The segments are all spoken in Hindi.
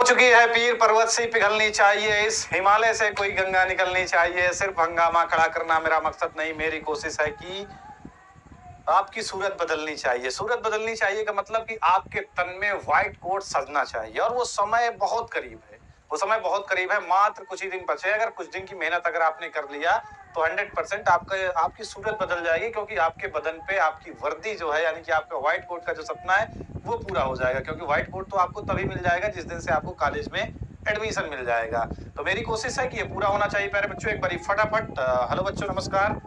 चुकी है पीर पर्वत से पिघलनी चाहिए, इस हिमालय से कोई गंगा निकलनी चाहिए। सिर्फ हंगामा खड़ा करना मेरा मकसद नहीं, मेरी कोशिश है कि आपकी सूरत बदलनी चाहिए। सूरत बदलनी चाहिए का मतलब कि आपके तन में व्हाइट कोट सजना चाहिए और वो समय बहुत करीब है। वो समय बहुत करीब है, मात्र कुछ ही दिन बचे। अगर कुछ दिन की मेहनत अगर आपने कर लिया तो 100% आपकी सूरत बदल जाएगी, क्योंकि आपके बदन पे आपकी वर्दी जो है, यानी कि आपका व्हाइट कोट का जो सपना है वो पूरा हो जाएगा। क्योंकि व्हाइट कोट तो आपको तभी मिल जाएगा जिस दिन से आपको कॉलेज में एडमिशन मिल जाएगा। तो मेरी कोशिश है कि ये पूरा होना चाहिए प्यारे बच्चों। एक बारी फटाफट हेलो बच्चों, नमस्कार।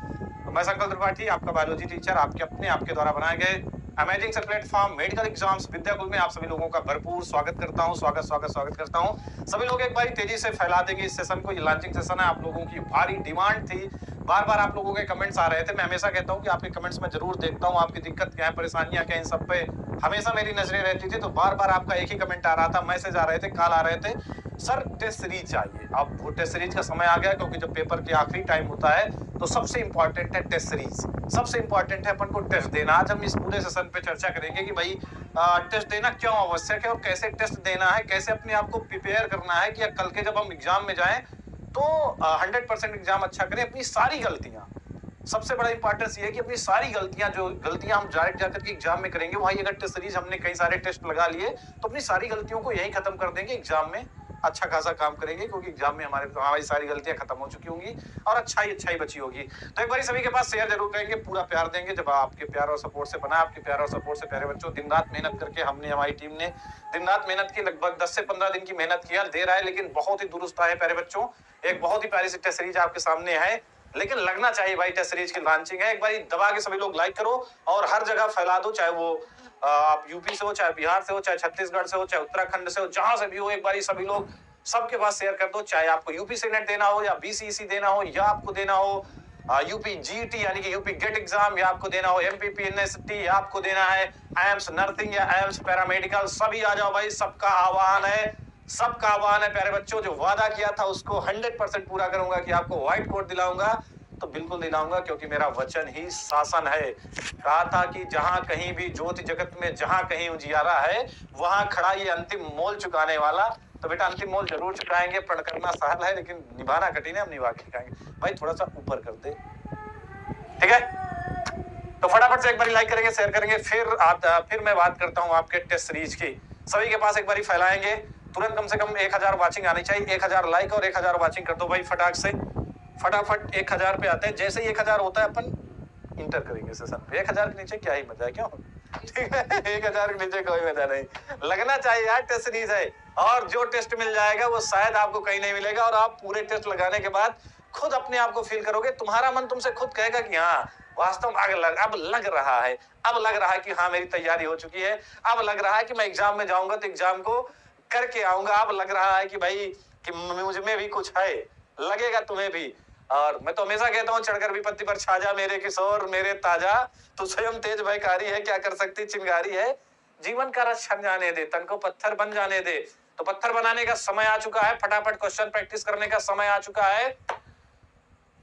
मैं संकल्प त्रिपाठी, आपका बायोलॉजी टीचर, आपके द्वारा बनाए गए अमेजिंग से प्लेटफॉर्म मेडिकल एग्जाम्स विद्याकुल में आप सभी लोगों का भरपूर स्वागत करता हूं। स्वागत करता हूं। सभी लोग एक बार तेजी से फैला देंगे इस सेशन को। ये लॉन्चिंग सेशन है, आप लोगों की भारी डिमांड थी। बार बार आप लोगों के कमेंट्स आ रहे थे। मैं हमेशा कहता हूं कि आपके कमेंट्स में जरूर देखता हूं, आपकी दिक्कत क्या है, परेशानियां क्या है, इन सब पे हमेशा मेरी नजरें रहती थी। तो बार बार आपका एक ही कमेंट आ रहा था, मैसेज आ रहे थे, कॉल आ रहे थे, सर टेस्ट सीरीज चाहिए। अब वो टेस्ट सीरीज का समय आ गया, क्योंकि जब पेपर के आखिरी टाइम होता है तो सबसे इंपॉर्टेंट है टेस्ट सीरीज। सबसे इंपॉर्टेंट है अपन को टेस्ट देना। आज हम इस पूरे सेशन पे चर्चा करेंगे कि भाई टेस्ट देना क्यों आवश्यक है और कैसे टेस्ट देना है, कैसे अपने आप को प्रिपेयर करना है कि कल के जब हम एग्जाम में जाएं तो 100% एग्जाम अच्छा करें। अपनी सारी गलतियां, सबसे बड़ा इंपॉर्टेंस ये है कि अपनी सारी गलतियां, जो गलतियां हम डायरेक्ट जाकर के एग्जाम में करेंगे, वही अगर टेस्ट सीरीज हमने कई सारे टेस्ट लगा लिए तो अपनी सारी गलतियों को यही खत्म कर देंगे, एग्जाम में अच्छा खासा काम करेंगे, क्योंकि एग्जाम में हमारी सारी गलतियां खत्म हो चुकी होंगी और अच्छा ही बची होगी। तो एक बार सभी के पास शेयर जरूर करेंगे, पूरा प्यार देंगे। जब आपके प्यार और सपोर्ट से बना, आपके प्यार और सपोर्ट से प्यारे बच्चों, दिन रात मेहनत करके हमारी टीम ने दिन रात मेहनत की, लगभग 10 से 15 दिन की मेहनत किया, दे रहा है लेकिन बहुत ही दुरुस्त है प्यारे बच्चों। एक बहुत ही प्यारी सी टेस्ट सीरीज आपके सामने है, लेकिन लगना चाहिए भाई। टेस्ट सीरीज की लॉन्चिंग है, एक बार दबा के सभी लोग लाइक करो और हर जगह फैला दो, चाहे वो आप यूपी से हो, चाहे बिहार से हो, चाहे छत्तीसगढ़ से हो, चाहे उत्तराखंड से हो, जहां से भी हो, एक बार सभी लोग सबके पास शेयर कर दो। चाहे आपको यूपी से नेट देना हो या बीसीईसी देना हो, या आपको देना हो यूपी जीटी यानी कि यूपी गेट एग्जाम, या आपको देना हो एमपीपी एनएसटी, या आपको देना है एम्स नर्सिंग या एम्स पैरामेडिकल, सभी आ जाओ भाई। सबका आह्वान है प्यारे बच्चों। जो वादा किया था उसको 100% पूरा करूंगा कि आपको व्हाइट कोट दिलाऊंगा, तो बिल्कुल दिलाऊंगा, क्योंकि मेरा वचन ही शासन है। कहा था कि जहां कहीं भी ज्योति जगत में, जहां कहीं उजियारा है, वहां खड़ा ये अंतिम मोल चुकाने वाला। तो बेटा अंतिम मोल जरूर चुकाएंगे। प्रण करना सरल है लेकिन निभाना कठिन है, हम निभा के दिखाएंगे। भाई थोड़ा सा ऊपर कर दे, ठीक है? तो फटाफट से एक बार लाइक करेंगे, शेयर करेंगे, फिर मैं बात करता हूं आपके टेस्ट सीरीज की। सभी के पास एक बार फैलाएंगे, तुरंत कम से कम 1000 वाचिंग आनी चाहिए। 1000 लाइक और 1000 वाचिंग कर दो भाई फटाक से। फटाफट 1000 पे आते हैं। जैसे ही 1000 होता है अपन इंटर करेंगे सेशन पे। 1000 के नीचे क्या ही मजा है, क्यों? ठीक है, 1000 के नीचे कोई मजा नहीं। लगना चाहिए यार, टेस्ट सीरीज है और जो टेस्ट मिल जाएगा वो शायद आपको कहीं नहीं मिलेगा। और आप पूरे टेस्ट लगाने के बाद खुद अपने आप को फील करोगे, तुम्हारा मन तुमसे खुद कहेगा कि हाँ वास्तव में अब लग रहा है, अब लग रहा है कि हाँ मेरी तैयारी हो चुकी है। अब लग रहा है कि मैं एग्जाम में जाऊंगा तो एग्जाम को करके आऊंगा। अब लग रहा है कि भाई कि मुझ में भी कुछ है, लगेगा तुम्हें भी। और मैं तो हमेशा कहता हूँ, चढ़कर विपत्ति पर छा जा मेरे किशोर मेरे ताजा, तू स्वयं तेज भयकारी है, क्या कर सकती चिंगारी है। जीवन का रस छन जाने दे, तन को पत्थर बन जाने दे। तो पत्थर बनाने का समय आ चुका है, फटाफट क्वेश्चन प्रैक्टिस करने का समय आ चुका है,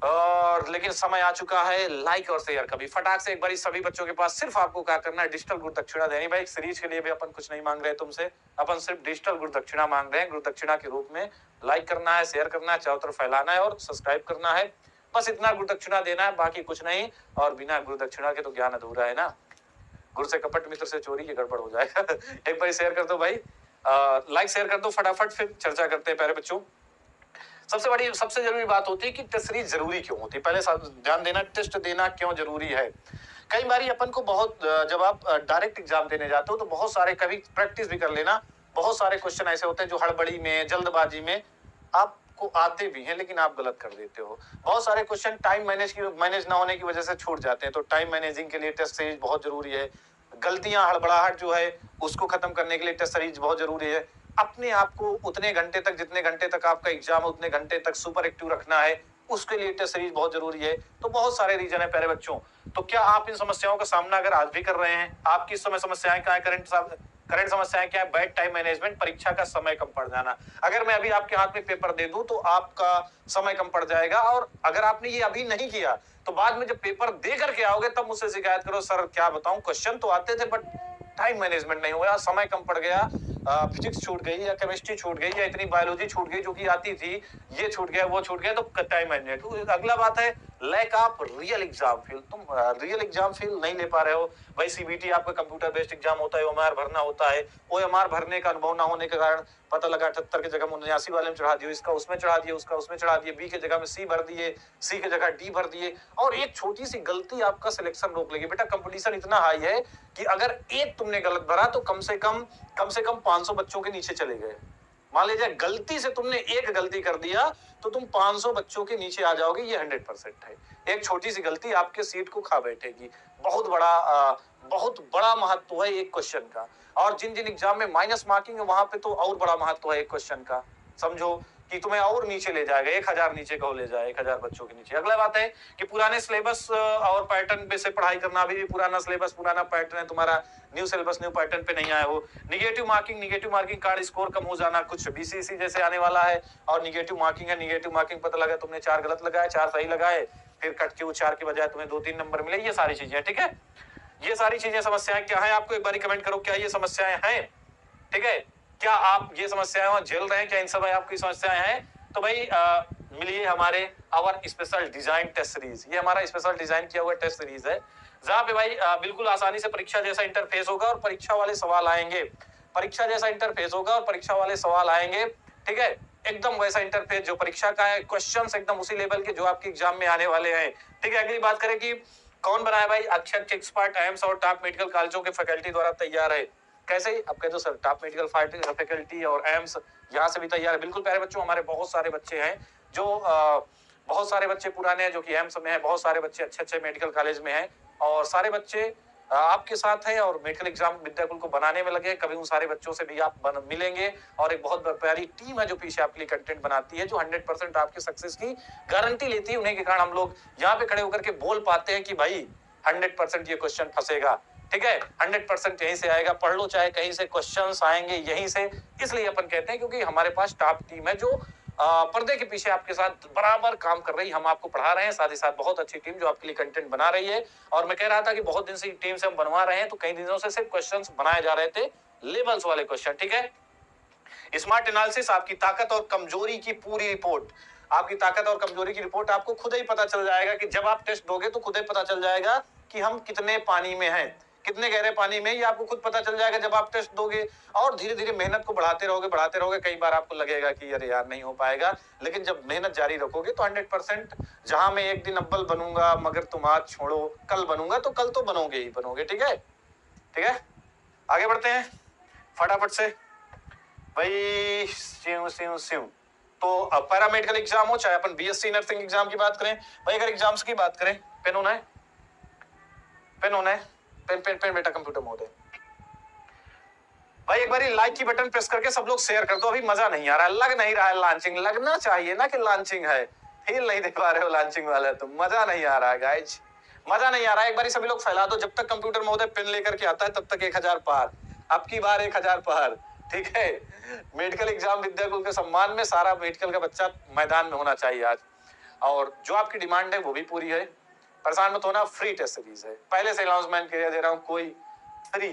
और लेकिन समय आ चुका है लाइक और शेयर का भी। फटाक से एक बार सभी बच्चों के पास सिर्फ आपको क्या करना है, डिजिटल गुरु दक्षिणा देनी। भाई सीरीज के लिए भी अपन कुछ नहीं मांग रहे तुमसे, अपन सिर्फ डिजिटल गुरु दक्षिणा मांग रहे हैं। गुरु दक्षिणा के रूप में लाइक करना है, शेयर करना है, चारों तरफ फैलाना है और सब्सक्राइब करना है। बस इतना गुरु दक्षिणा देना है, बाकी कुछ नहीं। और बिना गुरु दक्षिणा के तो ज्ञान अधूरा है ना। गुरु से कपट, मित्र से चोरी, ये गड़बड़ हो जाएगा। एक बार शेयर कर दो भाई, लाइक शेयर कर दो फटाफट, फिर चर्चा करते हैं प्यारे बच्चों। सबसे जरूरी बात होती है कि टेस्ट सीरीज जरूरी क्यों होती है। पहले ध्यान देना, टेस्ट देना क्यों जरूरी है। कई बार अपन को जब आप डायरेक्ट एग्जाम देने जाते हो तो बहुत सारे, कभी प्रैक्टिस भी कर लेना, बहुत सारे क्वेश्चन ऐसे होते हैं जो हड़बड़ी में, जल्दबाजी में आपको आते भी हैं लेकिन आप गलत कर देते हो। बहुत सारे क्वेश्चन टाइम मैनेज ना होने की वजह से छूट जाते हैं। तो टाइम मैनेजिंग के लिए टेस्ट सीरीज बहुत जरूरी है। गलतियां, हड़बड़ाहट जो है उसको खत्म करने के लिए टेस्ट सीरीज बहुत जरूरी है। अपने आप को उतने घंटे तक, जितने घंटे तक आपका एग्जाम है, उतने घंटे तक सुपर एक्टिव रखना है, उसके लिए टेस्ट सीरीज बहुत जरूरी है। तो बहुत सारे रीजन है प्यारे बच्चों। तो क्या आप इन समस्याओं का सामना अगर आज भी कर रहे हैं, आपकी इस समय समस्याएं क्या है, करंट समस्याएं क्या है? बैड टाइम मैनेजमेंट, परीक्षा का समय कम पड़ जाना। अगर मैं अभी आपके हाथ में पेपर दे दूं तो आपका समय कम पड़ जाएगा, और अगर आपने ये अभी नहीं किया तो बाद में जब पेपर दे करके आओगे तब मुझसे शिकायत करो, सर क्या बताऊं, क्वेश्चन तो आते थे बट टाइम मैनेजमेंट नहीं हुआ, समय कम पड़ गया, फिजिक्स छूट गई या केमिस्ट्री छूट गई या इतनी बायोलॉजी छूट गई जो कि आती थी, ये छूट गया वो छूट गया, तो टाइम मैनेजमेंट। अगला बात है lack of real exam feel, तुम रियल एग्जाम फील नहीं ले पा रहे हो। भाई सीबीटी आपका कंप्यूटर बेस्ड एग्जाम होता है, ओएमआर भरना होता है, ओएमआर भरने का अनुभव ना होने के कारण पता लगा 78 की जगह 79 वाले में चढ़ा दिए, इसका उसमें चढ़ा दिए, उसका उसमें चढ़ा दिए, बी की जगह में सी भर दिए, सी की जगह डी भर दिए, और एक छोटी सी गलती आपका सिलेक्शन रोक लेगी। बेटा कंपटीशन इतना हाई है कि अगर एक तुमने गलत भरा तो कम से कम 500 बच्चों के नीचे चले गए। मान लीजिए गलती से तुमने एक गलती कर दिया तो तुम 500 बच्चों के नीचे आ जाओगे, ये 100% है। एक छोटी सी गलती आपके सीट को खा बैठेगी। बहुत बड़ा महत्व है एक क्वेश्चन का, और जिन जिन एग्जाम में माइनस मार्किंग है वहां पे तो और बड़ा महत्व है एक क्वेश्चन का। समझो कि तुम्हें और नीचे ले जाएगा, 1000 नीचे को ले जाए, 1000 बच्चों के नीचे। अगला बात है कि पुराने सिलेबस और पैटर्न पे से पढ़ाई करना। अभी भी पुराना सिलेबस पुराना पैटर्न है तुम्हारा, न्यू सिलेबस न्यू पैटर्न पे नहीं आया हो। निगेटिव मार्किंग कार्ड स्कोर कम हो जाना, कुछ बीसीसी जैसे आने वाला है और निगेटिव मार्किंग है। निगेटिव मार्किंग पता लगा तुमने 4 गलत लगाए, 4 सही लगाए, फिर कट के वो 4 के बजाय तुम्हें 2-3 नंबर मिले। ये सारी चीजें, ठीक है, ये सारी चीजें समस्याएं क्या है आपको एक बार कमेंट करो, क्या ये समस्याएं हैं? ठीक है, क्या आप ये समस्याएं झेल रहे हैं? क्या इन समय आपकी समस्याएं हैं? तो भाई मिलिए हमारे our special design test series. ये हमारा स्पेशल डिजाइन किया हुआ टेस्ट सीरीज है जहाँ पे भाई बिल्कुल आसानी से परीक्षा जैसा इंटरफेस होगा और परीक्षा वाले सवाल आएंगे। परीक्षा जैसा इंटरफेस होगा और परीक्षा वाले सवाल आएंगे, ठीक है, एकदम वैसा इंटरफेस जो परीक्षा का है, क्वेश्चंस एकदम उसी लेवल के जो आपके एग्जाम में आने वाले हैं। ठीक है, अगली बात करें कि कौन बनाया भाई? अक्षर एक्सपर्ट एम्स और टॉप मेडिकल कॉलेजों के फैकल्टी द्वारा तैयार है। कैसे? अब कहते हो सर टॉप मेडिकल फैकल्टी और एम्स यहाँ से भी तैयार है। बिल्कुल प्यारे बच्चों, हमारे बहुत सारे बच्चे हैं जो बहुत सारे बच्चे पुराने हैं जो कि एम्स में है, बहुत सारे बच्चे अच्छे अच्छे मेडिकल कॉलेज में हैं, और सारे बच्चे आपके साथ हैं और मेडिकल एग्जाम विद्याकुल को बनाने में लगे। कभी उन सारे बच्चों से भी आप मिलेंगे, और एक बहुत प्यारी टीम है जो पीछे आपके लिए कंटेंट बनाती है, जो 100% आपके सक्सेस की गारंटी लेती है। उन्हीं के कारण हम लोग यहाँ पे खड़े होकर के बोल पाते हैं कि भाई 100% ये क्वेश्चन फंसेगा, ठीक है, 100% यहीं से आएगा, पढ़ लो चाहे कहीं से, क्वेश्चंस आएंगे यहीं से। इसलिए अपन कहते हैं क्योंकि हमारे पास टॉप टीम है जो पर्दे के पीछे आपके साथ बराबर काम कर रही है। हम आपको पढ़ा रहे हैं, साथ ही साथ बहुत अच्छी टीम जो आपके लिए कंटेंट बना रही है। और मैं कह रहा था कि बहुत दिन से टीम से हम बनवा रहे हैं, तो कई दिनों से सिर्फ क्वेश्चंस बनाए जा रहे थे, लेवल्स वाले क्वेश्चन, ठीक है। स्मार्ट एनालिसिस, आपकी ताकत और कमजोरी की पूरी रिपोर्ट, आपकी ताकत और कमजोरी की रिपोर्ट आपको खुद ही पता चल जाएगा कि जब आप टेस्ट दोगे तो खुद ही पता चल जाएगा कि हम कितने पानी में हैं, कितने गहरे पानी में, ये आपको खुद पता चल जाएगा जब आप टेस्ट दोगे। और धीरे धीरे मेहनत को बढ़ाते रहोगे। कई बार आपको लगेगा कि अरे यार नहीं हो पाएगा, लेकिन जब मेहनत जारी रखोगे तो 100%, जहां मैं एक दिन अव्वल बनूंगा मगर तुम आज छोड़ो कल बनूंगा, तो कल तो बनोगे ही बनोगे, ठीक है। ठीक है, आगे बढ़ते हैं फटाफट से भाई। स्यू तो पैरामेडिकल एग्जाम हो चाहे अपन बीएससी नर्सिंग एग्जाम की बात करें भाई, अगर एग्जाम्स की बात करें, पेन होना है, पेन बेटा, कंप्यूटर मोड है भाई। एक बारी लाइक की बटन प्रेस करके सब लोग शेयर कर दो। अभी मजा नहीं आ रहा है, लग नहीं रहा है लॉन्चिंग, लगना चाहिए ना कि लॉन्चिंग है, फील नहीं दे पा रहे हो लॉन्चिंग वाले, तो मजा नहीं आ रहा है गाइज, मजा नहीं आ रहा है। एक बारी सभी लोग फैला दो, जब तक कंप्यूटर महोदय पेन लेकर के आता है तब तक 1000 पार, अब की बार 1000 पार, ठीक है। मेडिकल एग्जाम विद्याकुल के सम्मान में सारा मेडिकल का बच्चा मैदान में होना चाहिए आज, और जो आपकी डिमांड है वो भी पूरी है। परेशान मत होना, फ्री टेस्ट सीरीज है, पहले से अनाउंसमेंट किया दे रहा हूँ, कोई फ्री,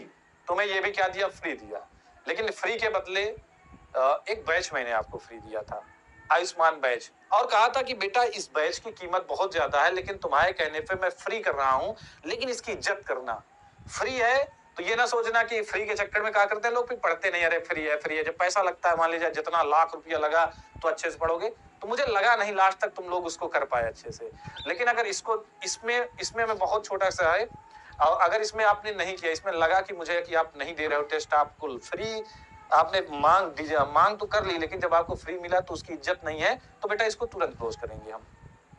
तुम्हें ये भी क्या दिया, फ्री दिया, लेकिन फ्री के बदले एक बैच मैंने आपको फ्री दिया था, आयुष्मान बैच, और कहा था कि बेटा इस बैच की कीमत बहुत ज्यादा है, लेकिन तुम्हारे कहने पे मैं फ्री कर रहा हूं, लेकिन इसकी इज्जत करना। फ्री है तो ये ना सोचना कि फ्री के चक्कर में क्या करते हैं लोग, फिर पढ़ते नहीं, अरे फ्री है। जब पैसा लगता है, मान लीजिए जितना लाख रुपया लगा तो अच्छे से पढ़ोगे, तो मुझे लगा नहीं लास्ट तक तुम लोग उसको कर पाए अच्छे से। लेकिन अगर इसमें मैं बहुत छोटा सा है, और अगर इसमें आपने नहीं किया, इसमें लगा कि मुझे कि आप नहीं दे रहे हो टेस्ट, आपको फ्री, आपने मांग तो कर ली, लेकिन जब आपको फ्री मिला तो उसकी इज्जत नहीं है, तो बेटा इसको तुरंत क्लोज करेंगे, हम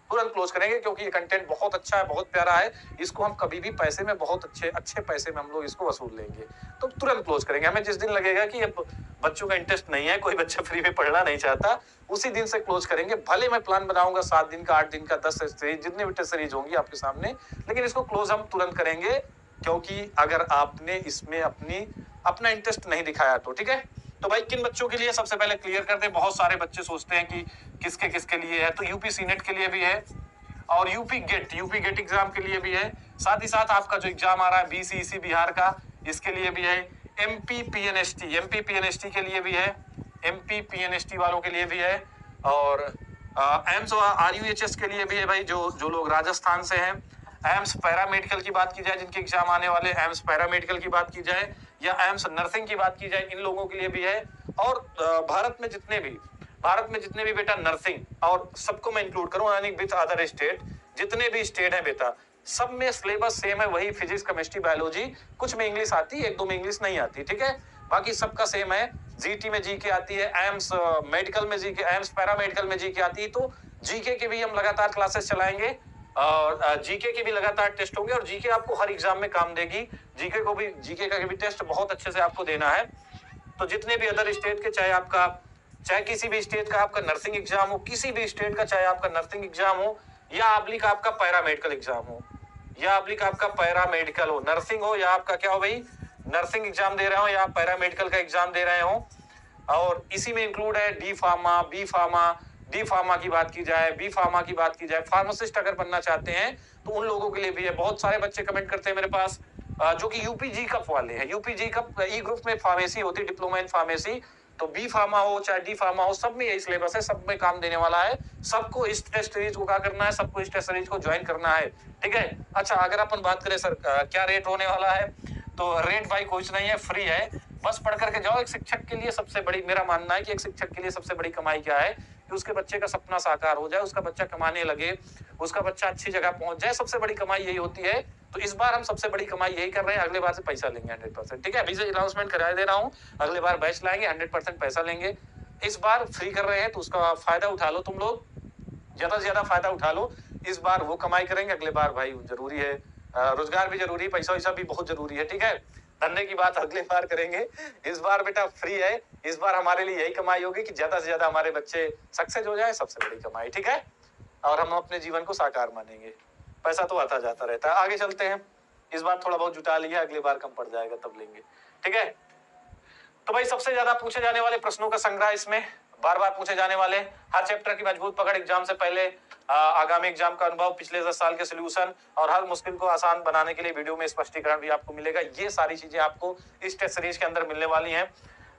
तुरंत क्लोज करेंगे, क्योंकि ये कंटेंट बहुत अच्छा है, बहुत प्यारा है। इसको हम कभी भी पैसे में, बहुत अच्छे पैसे में हम लोग इसको वसूल लेंगे, तो तुरंत क्लोज करेंगे। हमें जिस दिन लगेगा कि अब बच्चों का इंटरेस्ट नहीं है, कोई बच्चा फ्री में पढ़ना नहीं चाहता, उसी दिन से क्लोज करेंगे। भले मैं प्लान बनाऊंगा 7 दिन का, 8 दिन का, 10 सीरीज, जितनी भी टेस्ट सीरीज होंगी आपके सामने, लेकिन इसको क्लोज हम तुरंत करेंगे, क्योंकि अगर आपने इसमें अपना इंटरेस्ट नहीं दिखाया तो, ठीक है। तो भाई किन बच्चों के लिए, सबसे पहले क्लियर कर दे। बहुत सारे बच्चे सोचते हैं कि किसके किसके लिए है, तो यूपी सीनेट के लिए भी है, और यूपी गेट एग्जाम के लिए भी है। साथ ही साथ आपका जो एग्जाम आ रहा है बीसीईसी बिहार का, इसके लिए भी है। MPPNST, MPPNST के लिए भी है, MPPNST वालों के लिए भी है। और एम्स और RUHS के लिए भी है भाई, जो लोग राजस्थान से हैं। एम्स पैरामेडिकल की बात की जाए, जिनके एग्जाम आने वाले, एम्स पैरामेडिकल की बात की जाए या एम्स नर्सिंग की बात की जाए, इन लोगों के लिए भी है। और भारत में जितने भी बेटा नर्सिंग, और सबको मैं इंक्लूड करूं यानी विद अदर स्टेट, जितने भी स्टेट हैं बेटा, सब में सिलेबस सेम है, वही फिजिक्स केमिस्ट्री बायोलॉजी। कुछ में इंग्लिश आती है, एक दो में इंग्लिश नहीं आती, ठीक है, बाकी सबका सेम है। जीटी में जीके आती है, एम्स मेडिकल में जीके, एम्स पैरामेडिकल में जीके आती है। तो जीके की भी हम लगातार क्लासेस चलाएंगे और जीके के भी लगातार टेस्ट होंगे, और जीके आपको हर एग्जाम में काम देगी। जीके का भी टेस्ट बहुत अच्छे से आपको देना है। तो जितने भी अदर स्टेट के, चाहे किसी भी स्टेट का आपका नर्सिंग एग्जाम हो, किसी भी स्टेट का चाहे आपका नर्सिंग एग्जाम हो, या अब्लिक आपका पैरामेडिकल एग्जाम हो, या अब्लिक आपका पैरामेडिकल हो, नर्सिंग हो या आपका क्या हो भाई, नर्सिंग एग्जाम दे रहे हो या पैरामेडिकल का एग्जाम दे रहे हो। और इसी में इंक्लूड है D pharma, B pharma, D pharma की बात की जाए, बी फार्मा की बात की जाए, फार्मासिस्ट अगर बनना चाहते हैं तो उन लोगों के लिए भी है। बहुत सारे बच्चे कमेंट करते हैं मेरे पास जो कि यूपीजी कप वाले हैं। यूपीजी कप ई ग्रुप में फार्मेसी होती है, डिप्लोमा इन फार्मेसी। तो बी फार्मा हो चाहे डी फार्मा हो, सब में यही सिलेबस है, सब में काम देने वाला है। सबको इस टेस्ट सीरीज को क्या करना है, सबको इस टेस्ट सीरीज को ज्वाइन करना है, ठीक है। अच्छा, अगर अपन बात करें सर क्या रेट होने वाला है, तो रेट भाई कुछ नहीं है, फ्री है। बस पढ़ करके जाओ। एक शिक्षक के लिए सबसे बड़ी, मेरा मानना है कि एक शिक्षक के लिए सबसे बड़ी कमाई क्या है कि उसके बच्चे का सपना साकार हो जाए, उसका बच्चा कमाने लगे, उसका बच्चा अच्छी जगह पहुंच जाए। सबसे बड़ी कमाई यही होती है। तो इस बार हम सबसे बड़ी कमाई यही कर रहे हैं, अगले बार से पैसा लेंगे 100%, ठीक है। अभी से अनाउंसमेंट करा दे रहा हूँ, अगले बार बैच लाएंगे, 100% पैसा लेंगे। इस बार फ्री कर रहे हैं तो उसका फायदा उठा लो, तुम लोग ज्यादा से ज्यादा फायदा उठा लो। इस बार वो कमाई करेंगे, अगले बार भाई जरूरी है, रोजगार भी जरूरी है, पैसा वैसा भी बहुत जरूरी है, ठीक है। धंधे की बात अगले बार करेंगे। इस बार बेटा फ्री है। इस बार हमारे लिए यही कमाई होगी कि ज्यादा से ज्यादा हमारे बच्चे सक्सेस हो जाए, सबसे बड़ी कमाई, ठीक है। और हम अपने जीवन को साकार मानेंगे। पैसा तो आता जाता रहता है। आगे चलते हैं। इस बार थोड़ा बहुत जुटा लिया, अगली बार कम पड़ जाएगा तब लेंगे, ठीक है। तो भाई सबसे ज्यादा पूछे जाने वाले प्रश्नों का संग्रह इसमें, बार बार पूछे जाने वाले, हर चैप्टर की मजबूत पकड़ एग्जाम से पहले, आगामी एग्जाम का अनुभव, पिछले 10 साल के सोल्यूशन, और हर मुश्किल को आसान बनाने के लिए वीडियो में स्पष्टीकरण भी आपको मिलेगा। ये सारी चीजें आपको इस टेस्ट सीरीज के अंदर मिलने वाली हैं।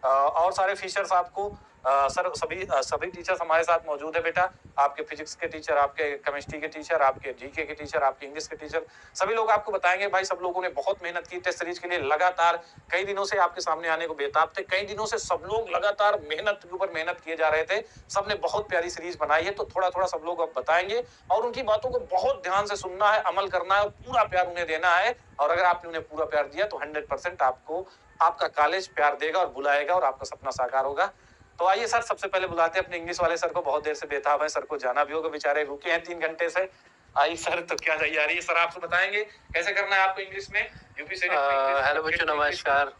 और सारे फीचर्स आपको सर सभी टीचर्स हमारे साथ मौजूद है बेटा। आपके फिजिक्स के टीचर, आपके केमिस्ट्री के टीचर, आपके जीके के टीचर, आपके इंग्लिश के टीचर, सभी लोग आपको बताएंगे। भाई सब लोगों ने बहुत मेहनत की टेस्ट सीरीज के लिए, लगातार कई दिनों से आपके सामने आने को बेताब थे। कई दिनों से सब लोग लगातार मेहनत के ऊपर मेहनत किए जा रहे थे। सबने बहुत प्यारी सीरीज बनाई है। तो थोड़ा थोड़ा सब लोग अब बताएंगे और उनकी बातों को बहुत ध्यान से सुनना है, अमल करना है और पूरा प्यार उन्हें देना है। और अगर आपने उन्हें पूरा प्यार दिया तो 100% आपको आपका कॉलेज प्यार देगा और बुलाएगा और आपका सपना साकार होगा। तो आइए सर, सबसे पहले बुलाते हैं अपने इंग्लिश वाले सर को। बहुत देर से बेताब है, सर को जाना भी होगा, बेचारे रुके हैं 3 घंटे से। आइए सर, तो क्या तैयारी है सर, आपसे बताएंगे कैसे करना है आपको इंग्लिश में। यूपी से हेलो बच्चों, नमस्कार।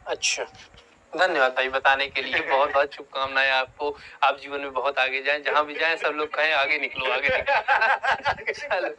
अच्छा, धन्यवाद भाई बताने के लिए। बहुत बहुत शुभकामनाएं आपको। आप जीवन में बहुत आगे जाएं, जहां भी जाएं सब लोग कहें आगे निकलो, आगे निकलो। चलो,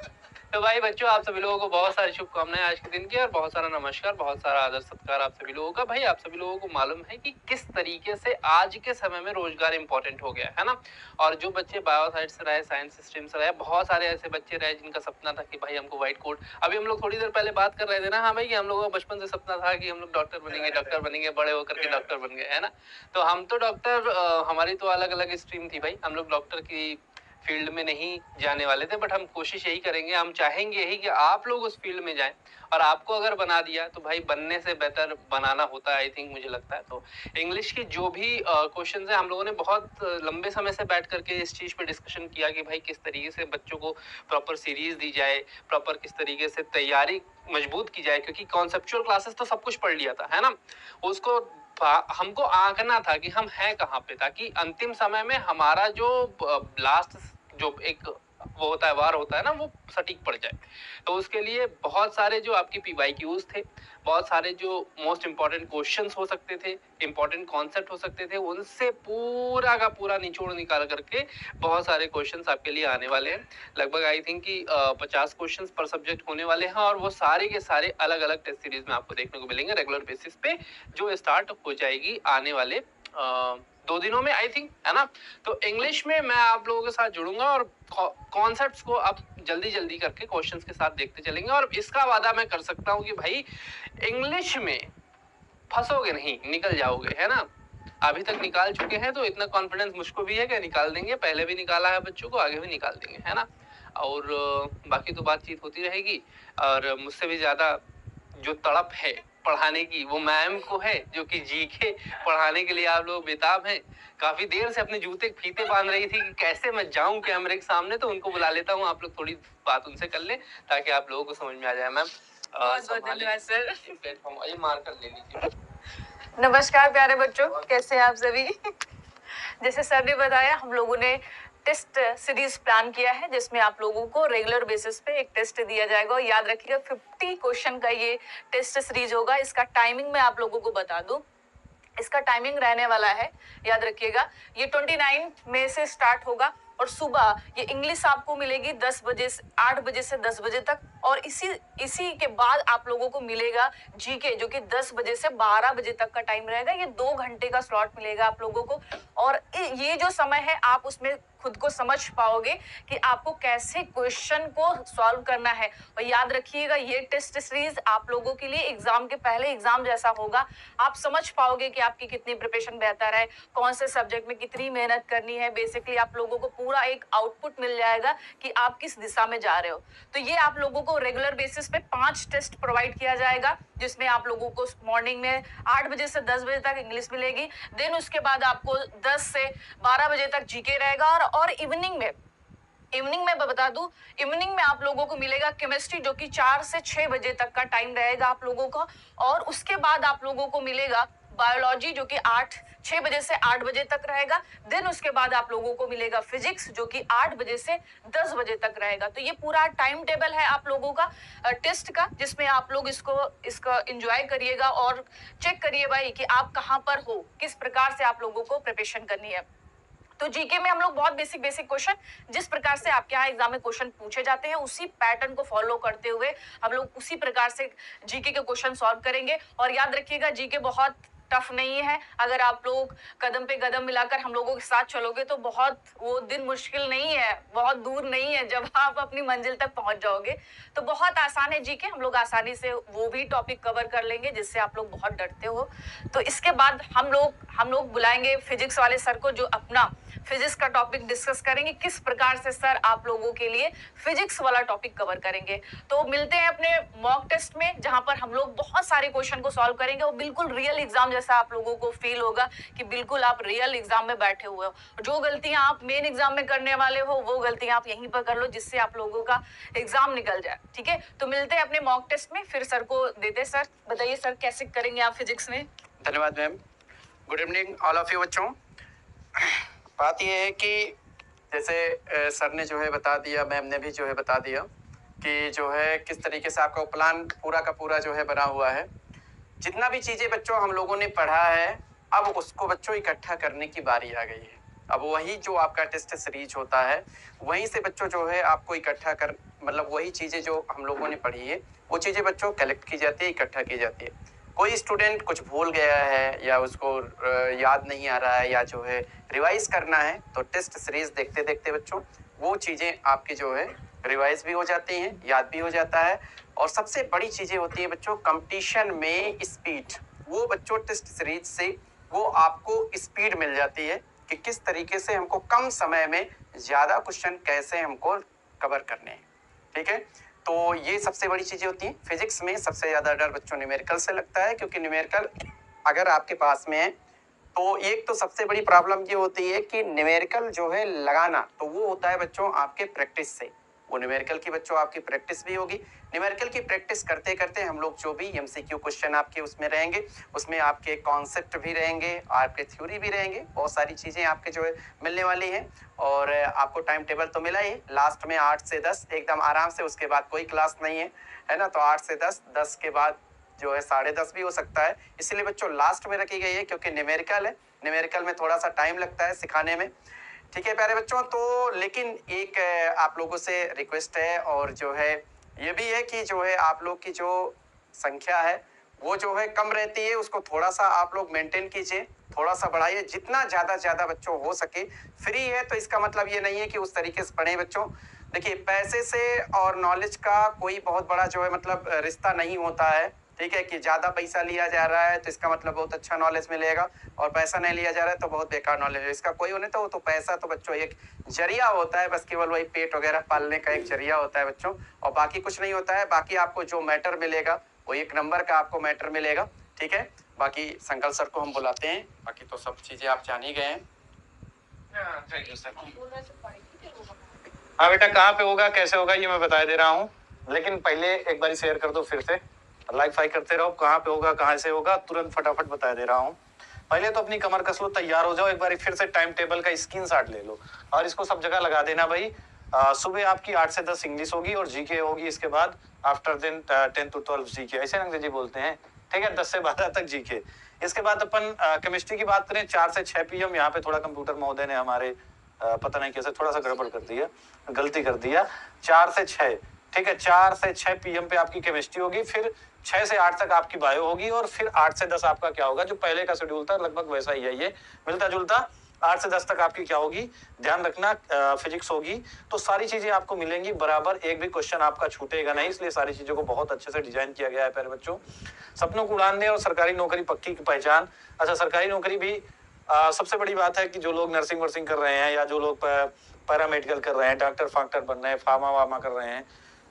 तो भाई बच्चों, आप सभी लोगों को बहुत सारी शुभकामनाएं आज के दिन की, और बहुत सारा नमस्कार, बहुत सारा आदर सत्कार आप सभी लोगों का। भाई आप सभी लोगों को मालूम है कि किस तरीके से आज के समय में रोजगार इंपॉर्टेंट हो गया है ना। और जो बच्चे बायो साइड से रहे, साइंस स्ट्रीम से रहे, बहुत सारे ऐसे बच्चे रहे जिनका सपना था कि भाई हमको व्हाइट कोट, अभी हम लोग थोड़ी देर पहले बात कर रहे थे ना, हाँ भाई, कि हम लोगों का बचपन से सपना था कि हम लोग डॉक्टर बनेंगे, बड़े होकर के डॉक्टर बन गए, है ना। तो हम तो डॉक्टर, हमारी तो अलग अलग स्ट्रीम थी भाई। हम लोग डॉक्टर की फील्ड में नहीं जाने वाले थे, बट हम कोशिश यही करेंगे, हम चाहेंगे यही कि आप लोग उस फील्ड में जाएं। और आपको अगर बना दिया तो भाई बनने से बेहतर बनाना होता है, आई थिंक, मुझे लगता है। तो इंग्लिश की जो भी क्वेश्चंस हैं, हम लोगों ने बहुत लंबे समय से बैठ करके इस चीज पे डिस्कशन किया कि भाई किस तरीके से बच्चों को प्रॉपर सीरीज दी जाए, प्रॉपर किस तरीके से तैयारी मजबूत की जाए, क्योंकि कॉन्सेप्चुअल क्लासेस तो सब कुछ पढ़ लिया था, है ना। उसको हमको आंकना था कि हम हैं कहाँ पे, ताकि अंतिम समय में हमारा जो लास्ट जो एक वो होता है, वार होता है ना, वो सटीक पड़ जाए। तो उसके लिए बहुत सारे जो आपके PYQs थे, बहुत सारे जो मोस्ट इंपॉर्टेंट क्वेश्चंस हो सकते थे, इंपॉर्टेंट कॉन्सेप्ट हो सकते थे, उनसे पूरा का पूरा निचोड़ निकाल करके बहुत सारे क्वेश्चंस आपके लिए आने वाले हैं। लगभग आई थिंक कि 50 क्वेश्चंस पर सब्जेक्ट होने वाले हैं, और वो सारे के सारे अलग अलग टेस्ट सीरीज में आपको देखने को मिलेंगे रेगुलर बेसिस पे, जो स्टार्ट हो जाएगी आने वाले 2 दिनों में आई थिंक, है ना। तो इंग्लिश में मैं आप लोगों के साथ जुड़ूंगा और कॉन्सेप्ट्स को आप जल्दी जल्दी करके क्वेश्चंस के साथ देखते चलेंगे। और इसका वादा मैं कर सकता हूँ कि भाई इंग्लिश में फंसोगे नहीं, निकल जाओगे, है ना। अभी तक निकाल चुके हैं तो इतना कॉन्फिडेंस मुझको भी है कि निकाल देंगे। पहले भी निकाला है बच्चों को, आगे भी निकाल देंगे, है ना। और बाकी तो बातचीत होती रहेगी। और मुझसे भी ज्यादा जो तड़प है पढ़ाने की वो मैम को है, जो कि जीके पढ़ाने के लिए आप लोग बेताब हैं। काफी देर से अपने जूते फीते बांध रही थी कि कैसे मैं जाऊं कैमरे के सामने, तो उनको बुला लेता हूं। आप लोग थोड़ी बात उनसे कर ले ताकि आप लोगों को समझ में आ जाए। मैम बहुत बहुत धन्यवाद सर। प्लेटफॉर्म ये मार्कर ले लीजिए। नमस्कार प्यारे बच्चों, कैसे हैं आप सभी। जैसे सर ने बताया, हम लोगों ने टेस्ट सीरीज प्लान किया है जिसमें आप लोगों को रेगुलर बेसिस पे एक टेस्ट दिया जाएगा। और याद रखिएगा 50 क्वेश्चन का ये टेस्ट सीरीज होगा। इसका टाइमिंग मैं आप लोगों को बता दूं। इसका टाइमिंग रहने वाला है, याद रखिएगा, ये 29 मई से स्टार्ट होगा। और सुबह ये इंग्लिश आपको मिलेगी 8 बजे से 10 बजे तक। और इसी के बाद आप लोगों को मिलेगा जीके, जो कि 10 बजे से 12 बजे तक का टाइम रहेगा। ये 2 घंटे का स्लॉट मिलेगा आप लोगों को। और ये जो समय है आप उसमें खुद को समझ पाओगे कि आपको कैसे क्वेश्चन को सॉल्व करना है। और याद रखिएगा, ये टेस्ट सीरीज आप लोगों के लिए एग्जाम के पहले एग्जाम जैसा होगा। आप समझ पाओगे कि आपकी कितनी प्रिपरेशन बेहतर है, कौन से सब्जेक्ट में कितनी मेहनत करनी है। बेसिकली आप लोगों को पूरा एक आउटपुट मिल जाएगा कि आप किस दिशा में जा रहे हो। तो ये आप लोगों को रेगुलर बेसिस पे 5 टेस्ट प्रोवाइड किया जाएगा, जिसमें आप लोगों को मॉर्निंग में 8 बजे से 10 बजे तक इंग्लिश मिलेगी। देन उसके बाद आपको 10 से 12 बजे तक जीके रहेगा। और इवनिंग में मैं बता दूं, इवनिंग में आप लोगों को मिलेगा केमिस्ट्री, जो कि 4 से 6 बजे तक का टाइम रहेगा आप लोगों का। और उसके बाद आप लोगों को मिलेगा बायोलॉजी, जो कि 6 बजे से 8 बजे तक रहेगा। देन उसके बाद आप लोगों को मिलेगा फिजिक्स, जो कि 8 बजे से 10 बजे तक रहेगा। तो ये पूरा टाइम टेबल है आप लोगों का टेस्ट का, जिसमें आप लोग इसका एंजॉय करिएगा और चेक करिए भाई कि आप कहाँ पर हो, किस प्रकार से आप लोगों को प्रिपरेशन करनी है। तो जीके में हम लोग बहुत बेसिक क्वेश्चन, जिस प्रकार से आपके यहाँ एग्जाम में क्वेश्चन पूछे जाते हैं, उसी पैटर्न को फॉलो करते हुए हम लोग उसी प्रकार से जीके के क्वेश्चन सॉल्व करेंगे। और याद रखिएगा, जीके बहुत टफ नहीं है। अगर आप लोग कदम पे कदम मिलाकर हम लोगों के साथ चलोगे तो बहुत वो दिन मुश्किल नहीं है, बहुत दूर नहीं है जब आप अपनी मंजिल तक पहुंच जाओगे। तो बहुत आसान है जीके, हम लोग आसानी से वो भी टॉपिक कवर कर लेंगे जिससे आप लोग बहुत डरते हो। तो इसके बाद हम लोग बुलाएंगे फिजिक्स वाले सर को, जो अपना फिजिक्स का टॉपिक डिस्कस करेंगे, किस प्रकार से सर आप लोगों के लिए फिजिक्स वाला टॉपिक कवर करेंगे। तो मिलते हैं अपने मॉक टेस्ट में, जहां पर हम लोग बहुत सारे क्वेश्चन को सॉल्व करेंगे। और बिल्कुल रियल एग्जाम जैसा आप लोगों को फील होगा कि बिल्कुल आप रियल एग्जाम में बैठे हुए हो। जो गलतियां आप मेन एग्जाम में करने वाले हो, वो गलतियां आप यहीं पर कर लो, जिससे आप लोगों का एग्जाम निकल जाए। ठीक है, तो मिलते हैं अपने मॉक टेस्ट में। फिर सर को देते। सर बताइए, सर कैसे करेंगे आप फिजिक्स में। धन्यवाद ma'am. Good evening all of you बच्चों। बात यह है कि जैसे सर ने जो है बता दिया, मैम ने भी जो है बता दिया कि जो है किस तरीके से आपका प्लान पूरा का पूरा जो है बना हुआ है। जितना भी चीज़ें बच्चों हम लोगों ने पढ़ा है, अब उसको बच्चों इकट्ठा करने की बारी आ गई है। अब वही जो आपका टेस्ट सीरीज होता है, वहीं से बच्चों जो है आपको इकट्ठा कर, मतलब वही चीज़ें जो हम लोगों ने पढ़ी है वो चीज़ें बच्चों कलेक्ट की जाती है, इकट्ठा की जाती है। कोई स्टूडेंट कुछ भूल गया है या उसको याद नहीं आ रहा है या जो है रिवाइज करना है, तो टेस्ट सीरीज देखते देखते बच्चों वो चीज़ें आपकी जो है रिवाइज भी हो जाती हैं, याद भी हो जाता है। और सबसे बड़ी चीज़ें होती हैं बच्चों कंपटीशन में स्पीड। वो बच्चों टेस्ट सीरीज से वो आपको स्पीड मिल जाती है कि किस तरीके से हमको कम समय में ज़्यादा क्वेश्चन कैसे हमको कवर करने हैं। ठीक है, तो ये सबसे बड़ी चीज़ें होती हैं। फिजिक्स में सबसे ज़्यादा डर बच्चों न्यूमेरिकल से लगता है, क्योंकि न्यूमेरिकल अगर आपके पास में है तो एक तो सबसे बड़ी प्रॉब्लम ये होती है कि न्यूमेरिकल जो है लगाना, तो वो होता है बच्चों आपके प्रैक्टिस से। वो न्यूमेरिकल की बच्चों आपकी प्रैक्टिस भी होगी। न्यूमेरिकल की प्रैक्टिस करते करते हम लोग जो भी एमसीक्यू क्वेश्चन आपके उसमें रहेंगे, उसमें आपके कॉन्सेप्ट भी रहेंगे, आपके थ्योरी भी रहेंगे, बहुत सारी चीज़ें आपके जो है मिलने वाली हैं। और आपको टाइम टेबल तो मिला ही, लास्ट में 8 से 10 एकदम आराम से, उसके बाद कोई क्लास नहीं है ना। तो 8 से 10 के बाद जो है 10:30 भी हो सकता है, इसलिए बच्चों लास्ट में रखी गई है क्योंकि न्यूमेरिकल है। न्यूमेरिकल में थोड़ा सा टाइम लगता है सिखाने में। ठीक है प्यारे बच्चों, तो लेकिन एक आप लोगों से रिक्वेस्ट है, और जो है ये भी है कि जो है आप लोग की जो संख्या है वो जो है कम रहती है, उसको थोड़ा सा आप लोग मेंटेन कीजिए, थोड़ा सा बढ़ाइए, जितना ज़्यादा बच्चों हो सके। फ्री है तो इसका मतलब ये नहीं है कि उस तरीके से पढ़ें बच्चों। देखिए, पैसे से और नॉलेज का कोई बहुत बड़ा जो है मतलब रिश्ता नहीं होता है, ठीक है, कि ज़्यादा पैसा लिया जा रहा है तो इसका मतलब बहुत अच्छा नॉलेज मिलेगा, और पैसा नहीं लिया जा रहा है तो बहुत बेकार नॉलेज है। इसका कोई वो नहीं, तो पैसा तो बच्चों एक जरिया होता है, बस केवल वही पेट वगैरह पालने का एक जरिया होता है बच्चों, और बाकी कुछ नहीं होता है। बाकी आपको जो मैटर मिलेगा वो 1 नंबर का आपको मैटर मिलेगा, ठीक है। बाकी संकल्प सर को हम बुलाते हैं, बाकी तो सब चीजें आप जान ही गए हैं। Thank you sir. हाँ बेटा, कहाँ पे होगा, कैसे होगा, ये मैं बता दे रहा हूँ, लेकिन पहले एक बार शेयर कर दो, फिर से लाइक फाइक करते रहो। कहाँ पे होगा, कहाँ से होगा, तुरंत फटाफट बता दे रहा हूँ। पहले तो अपनी कमर कस लो, तैयार हो जाओ, एक बार फिर से टाइम टेबल का स्क्रीनशॉट ले लो और इसको सब जगह लगा देना भाई। सुबह आपकी 8 से 10 इंग्लिश होगी और जीके होगी, इसके बाद आफ्टर देन 10 to 12 जीके, ऐसे अंग्रेजी बोलते हैं, ठीक है, 10 से 12 तक जीके। इसके बाद अपन केमिस्ट्री की बात करें, 4 से 6 PM। यहाँ पे थोड़ा कंप्यूटर महोदय ने हमारे पता नहीं कैसे थोड़ा सा गड़बड़ कर दिया, गलती कर दिया, 4 से 6, ठीक है, 4 से 6 PM पे आपकी केमिस्ट्री होगी, फिर 6 से 8 तक आपकी बायो होगी, और फिर 8 से 10 आपका क्या होगा, जो पहले का शेड्यूल था लगभग वैसा ही है, ये मिलता जुलता। 8 से 10 तक आपकी क्या होगी, ध्यान रखना, फिजिक्स होगी। तो सारी चीजें आपको मिलेंगी बराबर, एक भी क्वेश्चन आपका छूटेगा नहीं, इसलिए सारी चीजों को बहुत अच्छे से डिजाइन किया गया है प्यारे बच्चों। सपनों को उड़ान दे और सरकारी नौकरी पक्की की पहचान। अच्छा, सरकारी नौकरी भी सबसे बड़ी बात है कि जो लोग नर्सिंग वर्सिंग कर रहे हैं या जो लोग पैरामेडिकल कर रहे हैं, डॉक्टर फाक्टर बन रहे हैं, फार्मा वार्मा कर रहे हैं,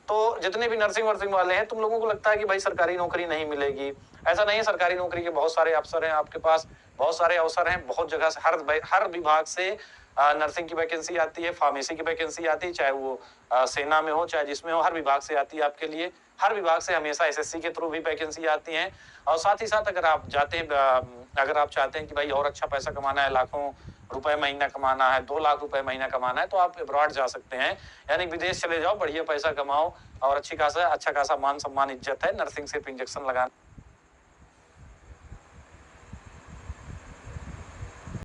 तो जितने भी नर्सिंग वर्सिंग वाले हैं, तुम लोगों को लगता है कि भाई सरकारी नौकरी नहीं मिलेगी, ऐसा नहीं है। सरकारी नौकरी के बहुत सारे अवसर हैं आपके पास, बहुत सारे अवसर हैं, बहुत जगह से हर विभाग से नर्सिंग की वैकेंसी आती है, फार्मेसी की वैकेंसी आती है, चाहे वो सेना में हो चाहे जिसमें हो, हर विभाग से आती है आपके लिए। हर विभाग से हमेशा SSC के थ्रू भी वैकेंसी आती है। और साथ ही साथ अगर आप चाहते हैं कि भाई और अच्छा पैसा कमाना है, लाखों रुपए महीना कमाना है, 2 लाख रुपए महीना कमाना है, तो आप अब्रॉड जा सकते हैं, यानी विदेश चले जाओ, बढ़िया पैसा कमाओ और अच्छा खासा मान सम्मान इज्जत है। नर्सिंग सिर्फ इंजेक्शन लगाना